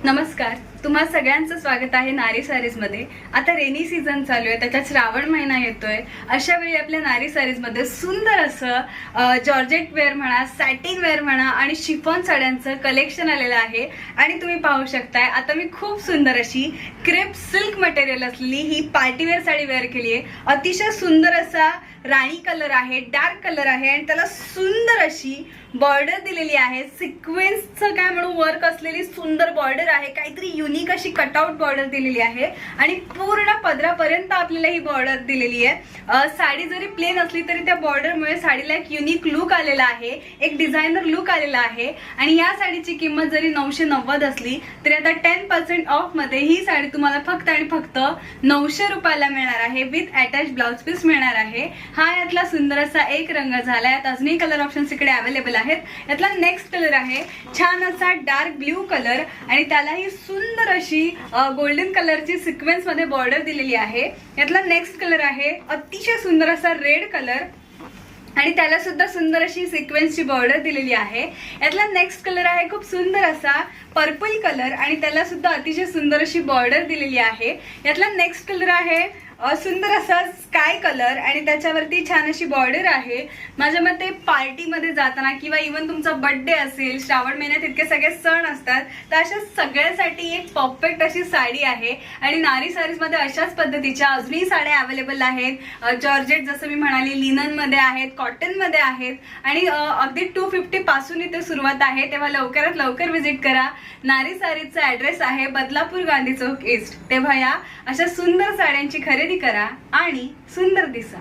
नमस्कार, तुम्हा सगळ्यांचं स्वागत आहे नारी सारीज मध्ये। आता रेनी सीझन चालू आहे, त्याच्यात श्रावण महिना येतोय। अशा वेळी आपल्या नारी सारीज मध्ये सुंदर असं जॉर्जेट वेअर म्हणा, सॅटिन वेअर म्हणा आणि शिफॉन साड्यांचं कलेक्शन आलेलं आहे। आणि तुम्ही पाहू शकताय आता मी खूप सुंदर अशी क्रेप सिल्क मटेरियल असलेली ही पार्टी वेअर साडी वेअर केली आहे। अतिशय सुंदर असा राणी कलर आहे, डार्क कलर आहे आणि त्याला सुंदर अशी बॉर्डर दिलेली आहे। सिक्वेन्सचं काय म्हणू वर्क असलेली सुंदर बॉर्डर आहे, काहीतरी युनिक अशी कटआउट बॉर्डर दिलेली आहे आणि पूर्ण पदरापर्यंत आपल्याला ही बॉर्डर दिलेली आहे। साडी जरी प्लेन असली तरी त्या बॉर्डरमुळे साडीला एक युनिक लुक आलेला आहे, एक डिझायनर लुक आलेला आहे। आणि या साडीची किंमत जरी 990 असली तरी आता 10% ऑफ मध्ये ही साडी तुम्हाला फक्त आणि फक्त 900 रुपयाला मिळणार आहे, विथ अटॅच ब्लाउज पीस मिळणार आहे। हा यातला सुंदर असा एक रंग झाला आहे। अजूनही कलर ऑप्शन्स इकडे अवेलेबल आहेत। यातला नेक्स्ट कलर आहे छान असा डार्क ब्ल्यू कलर आणि त्यालाही सुंदर अशी गोल्डन कलरची सिक्वेन्स मध्ये बॉर्डर दिलेली आहे। यातला नेक्स्ट कलर आहे अतिशय सुंदर असा रेड कलर आणि त्याला सुद्धा सुंदर अशी सिक्वेन्सची बॉर्डर दिलेली आहे। यातला नेक्स्ट कलर आहे खूप सुंदर असा पर्पल कलर आणि त्याला सुद्धा अतिशय सुंदर अशी बॉर्डर दिलेली आहे। यातला नेक्स्ट कलर आहे सुंदर असा स्काय कलर आणि त्याच्यावरती छान अशी बॉर्डर आहे। माझ्या मते पार्टीमध्ये जाताना किंवा इव्हन तुमचा बर्थडे असेल, श्रावण महिन्यात इतके सगळे सण असतात, तर अशा सगळ्यांसाठी एक परफेक्ट अशी साडी आहे। आणि नारी सारीज मध्ये अशाच पद्धतीच्या अजूनही साड्या अवेलेबल आहेत। जॉर्जेट जसं मी म्हणाली, लिनन मध्ये आहेत, कॉटन मध्ये आहेत आणि अगदी 250 पासून इथे सुरुवात आहे। तेव्हा लवकरात लवकर व्हिजिट करा। नारी सारीजचा ऍड्रेस आहे बदलापूर गांधी चौक ईस्ट। तेव्हा या अशा सुंदर साड्यांची खरेदी करा आणि सुंदर दिसा।